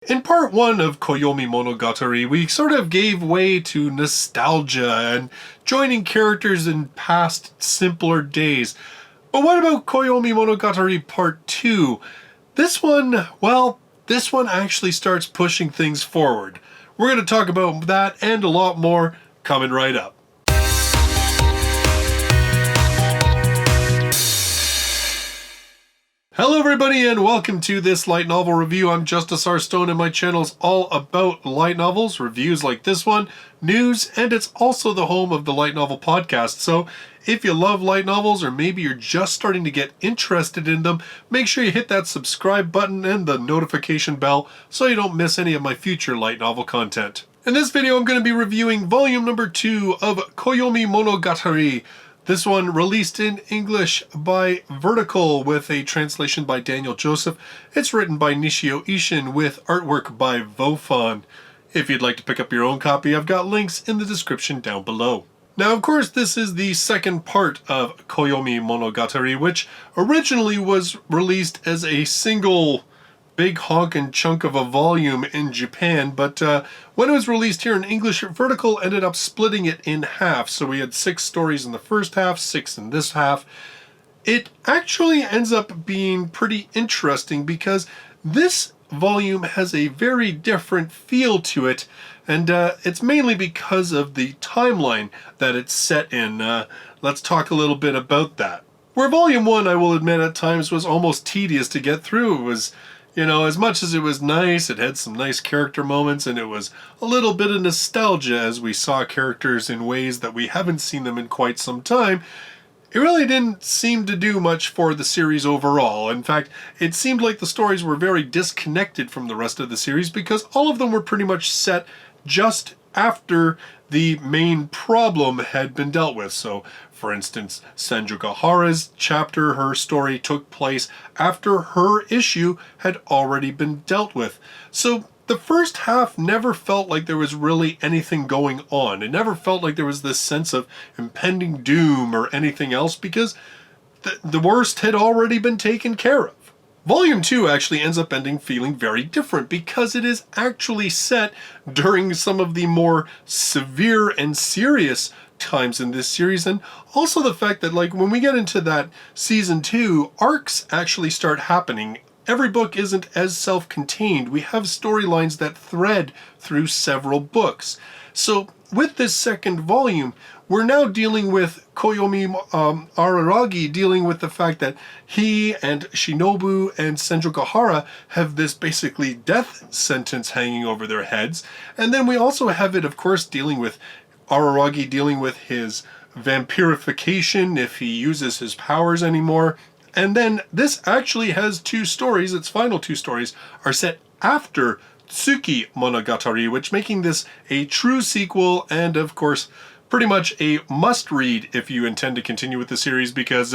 In part one of Koyomimonogatari, we sort of gave way to nostalgia and joining characters in past, simpler days. But what about Koyomimonogatari part 2? This one, this one actually starts pushing things forward. We're going to talk about that and a lot more coming right up. Hello everybody and welcome to this light novel review. I'm Justus and my channel is all about light novels, reviews like this one, news, and it's also the home of the Light Novel Podcast. So if you love light novels or maybe you're just starting to get interested in them, make sure you hit that subscribe button and the notification bell so you don't miss any of my future light novel content. In this video I'm going to be reviewing volume number 2 of Koyomimonogatari. This one released in English by Vertical with a translation by Daniel Joseph. It's written by Nisioisin with artwork by Vofan. If you'd like to pick up your own copy, I've got links in the description down below. Now, of course, this is the second part of Koyomimonogatari, which originally was released as a single big honkin' chunk of a volume in Japan, but when it was released here in English, Vertical ended up splitting it in half. So we had 6 stories in the first half, 6 in this half. It actually ends up being pretty interesting because this volume has a very different feel to it, and it's mainly because of the timeline that it's set in. Let's talk a little bit about that. Where volume 1, I will admit, at times was almost tedious to get through. It was, you know, as much as it was nice, it had some nice character moments, and it was a little bit of nostalgia as we saw characters in ways that we haven't seen them in quite some time. It really didn't seem to do much for the series overall. In fact, it seemed like the stories were very disconnected from the rest of the series because all of them were pretty much set just after the main problem had been dealt with. So, for instance, Senjugahara's chapter, her story took place after her issue had already been dealt with. So the first half never felt like there was really anything going on. It never felt like there was this sense of impending doom or anything else because the worst had already been taken care of. Volume 2 actually ends up feeling very different because it is actually set during some of the more severe and serious times in this series, and also the fact that, like, when we get into that season 2, arcs actually start happening. Every book isn't as self-contained. We have storylines that thread through several books. So with this second volume, we're now dealing with Koyomi Araragi dealing with the fact that he and Shinobu and Senjugahara have this basically death sentence hanging over their heads. And then we also have it, of course, dealing with Araragi dealing with his vampirification if he uses his powers anymore. And then this actually has 2 stories. Its final 2 stories are set after Tsuki Monogatari, which making this a true sequel and, of course, pretty much a must-read if you intend to continue with the series, because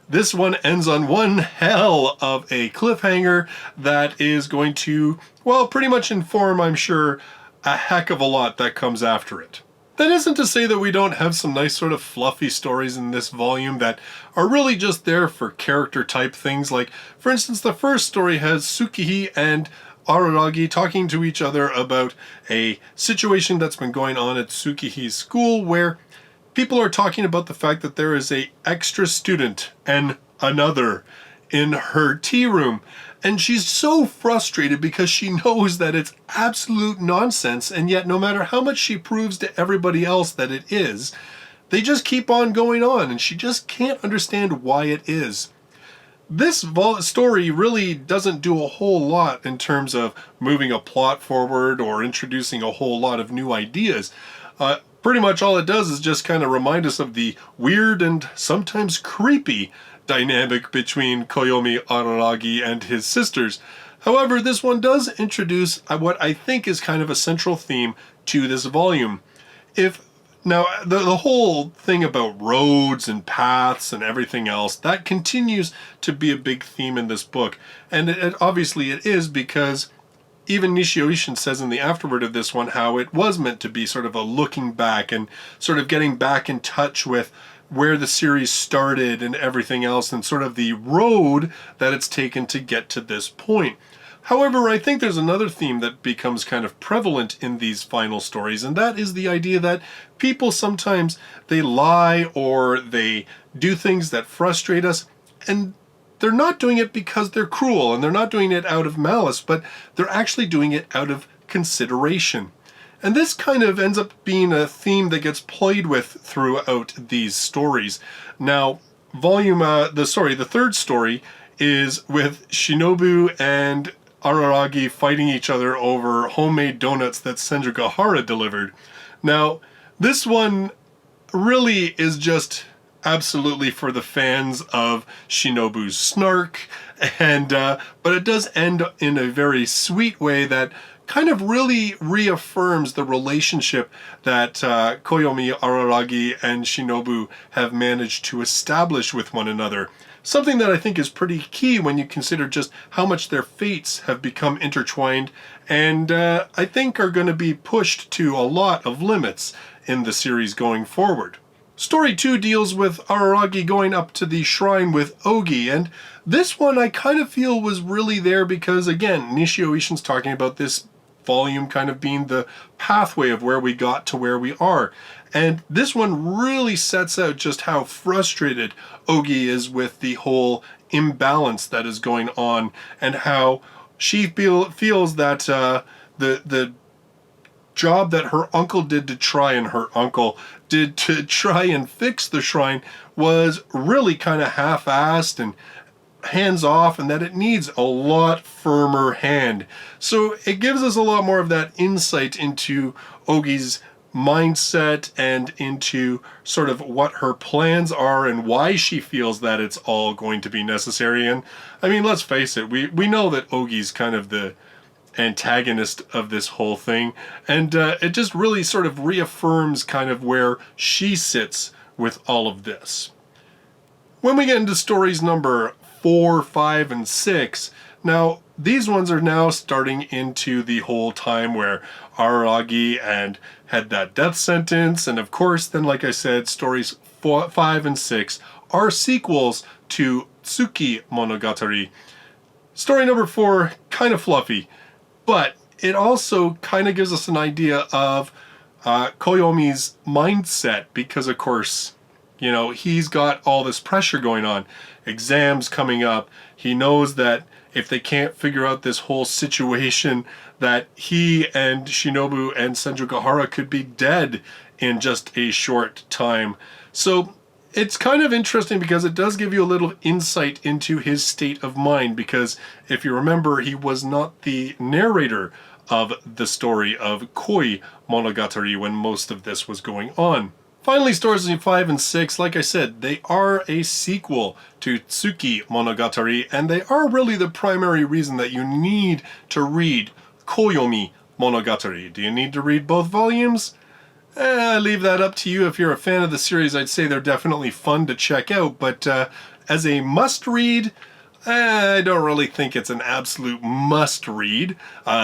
this one ends on one hell of a cliffhanger that is going to, well, pretty much inform, I'm sure, a heck of a lot that comes after it. That isn't to say that we don't have some nice sort of fluffy stories in this volume that are really just there for character type things. Like, for instance, the first story has Tsukihi and Araragi talking to each other about a situation that's been going on at Tsukihi's school where people are talking about the fact that there is a extra student and another in her tea room. And she's so frustrated because she knows that it's absolute nonsense, and yet no matter how much she proves to everybody else that it is, they just keep on going on, and she just can't understand why it is. This story really doesn't do a whole lot in terms of moving a plot forward or introducing a whole lot of new ideas. Pretty much all it does is just kind of remind us of the weird and sometimes creepy dynamic between Koyomi Araragi and his sisters. However, this one does introduce what I think is kind of a central theme to this volume. Now, the whole thing about roads and paths and everything else, that continues to be a big theme in this book. And obviously it is because even Nisioisin says in the afterword of this one how it was meant to be sort of a looking back and sort of getting back in touch with where the series started and everything else and sort of the road that it's taken to get to this point. However, I think there's another theme that becomes kind of prevalent in these final stories, and that is the idea that people sometimes, they lie or they do things that frustrate us, and they're not doing it because they're cruel, and they're not doing it out of malice, but they're actually doing it out of consideration. And this kind of ends up being a theme that gets played with throughout these stories. Now, the third story is with Shinobu and Araragi fighting each other over homemade donuts that Senjugahara delivered. Now, this one really is just absolutely for the fans of Shinobu's snark, and but it does end in a very sweet way that kind of really reaffirms the relationship that Koyomi, Araragi, and Shinobu have managed to establish with one another. Something that I think is pretty key when you consider just how much their fates have become intertwined, and I think are going to be pushed to a lot of limits in the series going forward. Story 2 deals with Araragi going up to the shrine with Ogi, and this one I kind of feel was really there because, again, Nisioisin's talking about this volume kind of being the pathway of where we got to where we are. And this one really sets out just how frustrated Ogi is with the whole imbalance that is going on, and how she feels that the job that her uncle did to try and fix the shrine was really kind of half-assed and hands-off, and that it needs a lot firmer hand. So it gives us a lot more of that insight into Ogi's mindset and into sort of what her plans are and why she feels that it's all going to be necessary. And I mean, let's face it, we know that Ogi's kind of the antagonist of this whole thing, and it just really sort of reaffirms kind of where she sits with all of this. When we get into stories number 4, 5, and 6, now these ones are now starting into the whole time where Araragi had that death sentence, and of course then, like I said, stories 4, 5, and 6 are sequels to Tsukimonogatari. Story number 4, kind of fluffy, but it also kind of gives us an idea of Koyomi's mindset, because of course, you know, he's got all this pressure going on, exams coming up. He knows that if they can't figure out this whole situation, that he and Shinobu and Senjugahara could be dead in just a short time. So it's kind of interesting because it does give you a little insight into his state of mind, because if you remember, he was not the narrator of the story of Koyomimonogatari when most of this was going on. Finally, stories 5 and 6, like I said, they are a sequel to Tsukimonogatari, and they are really the primary reason that you need to read Koyomimonogatari. Do you need to read both volumes? Leave that up to you. If you're a fan of the series, I'd say they're definitely fun to check out, but as a must-read, I don't really think it's an absolute must-read.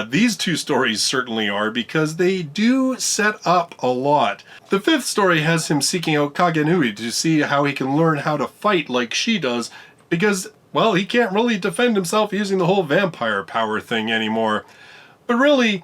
These two stories certainly are, because they do set up a lot. The 5th story has him seeking out Kagenui to see how he can learn how to fight like she does, because, well, he can't really defend himself using the whole vampire power thing anymore. But really,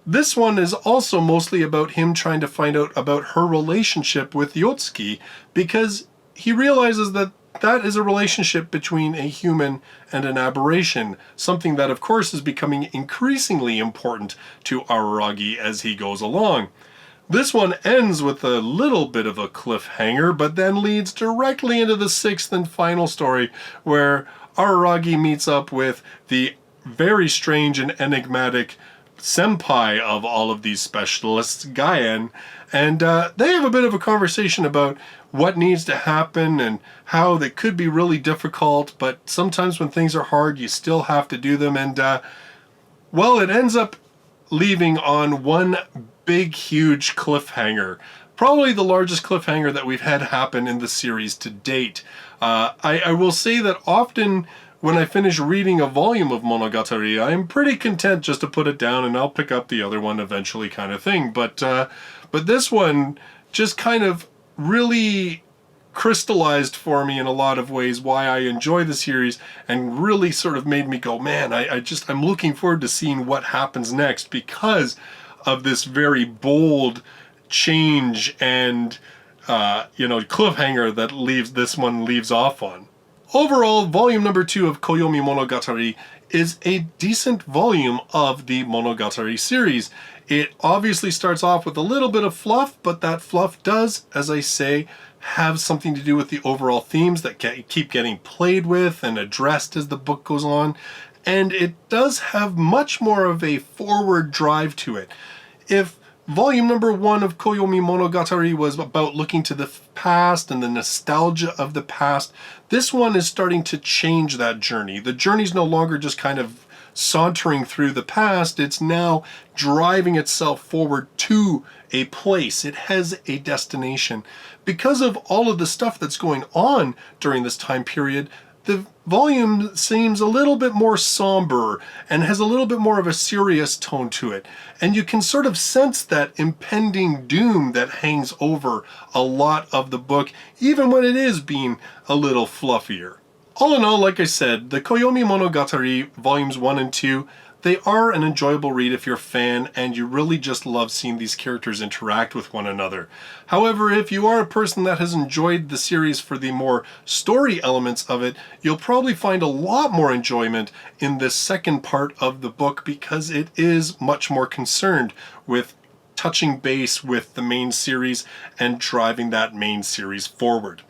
this one is also mostly about him trying to find out about her relationship with Yotsuki, because he realizes that that is a relationship between a human and an aberration, something that of course is becoming increasingly important to Araragi as he goes along. This one ends with a little bit of a cliffhanger, but then leads directly into the 6th and final story, where Araragi meets up with the very strange and enigmatic senpai of all of these specialists, Gaien, and they have a bit of a conversation about what needs to happen and how they could be really difficult, but sometimes when things are hard, you still have to do them. And well, it ends up leaving on one big, huge cliffhanger. Probably the largest cliffhanger that we've had happen in the series to date. I will say that often when I finish reading a volume of Monogatari, I'm pretty content just to put it down and I'll pick up the other one eventually, kind of thing. But this one just kind of really crystallized for me in a lot of ways why I enjoy the series, and really sort of made me go, man, I'm looking forward to seeing what happens next because of this very bold change and cliffhanger that this one leaves off on. Overall, volume number 2 of Koyomimonogatari is a decent volume of the Monogatari series. It obviously starts off with a little bit of fluff, but that fluff does, as I say, have something to do with the overall themes that keep getting played with and addressed as the book goes on. And it does have much more of a forward drive to it. If volume number 1 of Koyomimonogatari was about looking to the past and the nostalgia of the past, this one is starting to change that journey. The journey's no longer just kind of sauntering through the past, it's now driving itself forward to a place. It has a destination. Because of all of the stuff that's going on during this time period, the volume seems a little bit more somber and has a little bit more of a serious tone to it. And you can sort of sense that impending doom that hangs over a lot of the book, even when it is being a little fluffier. All in all, like I said, the Koyomimonogatari volumes 1 and 2, they are an enjoyable read if you're a fan and you really just love seeing these characters interact with one another. However, if you are a person that has enjoyed the series for the more story elements of it, you'll probably find a lot more enjoyment in this second part of the book because it is much more concerned with touching base with the main series and driving that main series forward.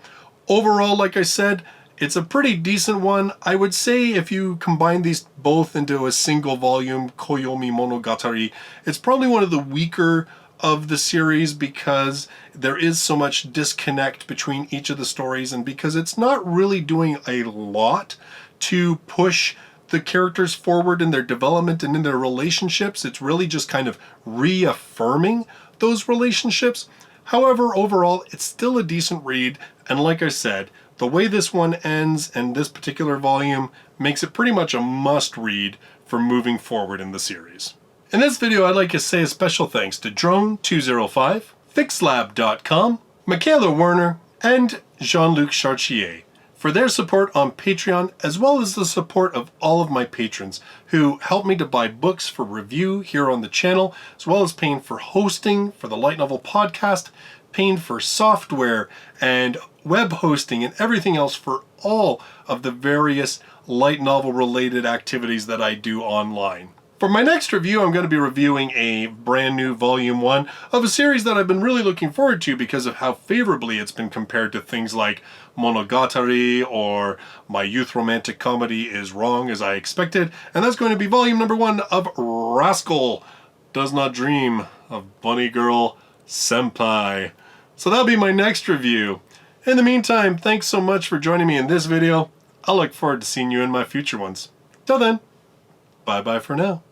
Overall, like I said, it's a pretty decent one. I would say if you combine these both into a single volume, Koyomimonogatari, it's probably one of the weaker of the series because there is so much disconnect between each of the stories and because it's not really doing a lot to push the characters forward in their development and in their relationships. It's really just kind of reaffirming those relationships. However, overall, it's still a decent read, and like I said, the way this one ends and this particular volume makes it pretty much a must-read for moving forward in the series. In this video, I'd like to say a special thanks to Drone205, FixLab.com, Michaela Werner, and Jean-Luc Chartier for their support on Patreon, as well as the support of all of my patrons who help me to buy books for review here on the channel, as well as paying for hosting for the Light Novel podcast, paying for software and web hosting and everything else for all of the various light novel related activities that I do online. For my next review, I'm going to be reviewing a brand new volume 1 of a series that I've been really looking forward to because of how favorably it's been compared to things like Monogatari or My Youth Romantic Comedy Is Wrong As I Expected, and that's going to be volume number 1 of Rascal Does Not Dream of Bunny Girl Senpai. So that'll be my next review. In the meantime, thanks so much for joining me in this video. I'll look forward to seeing you in my future ones. Till then, bye-bye for now.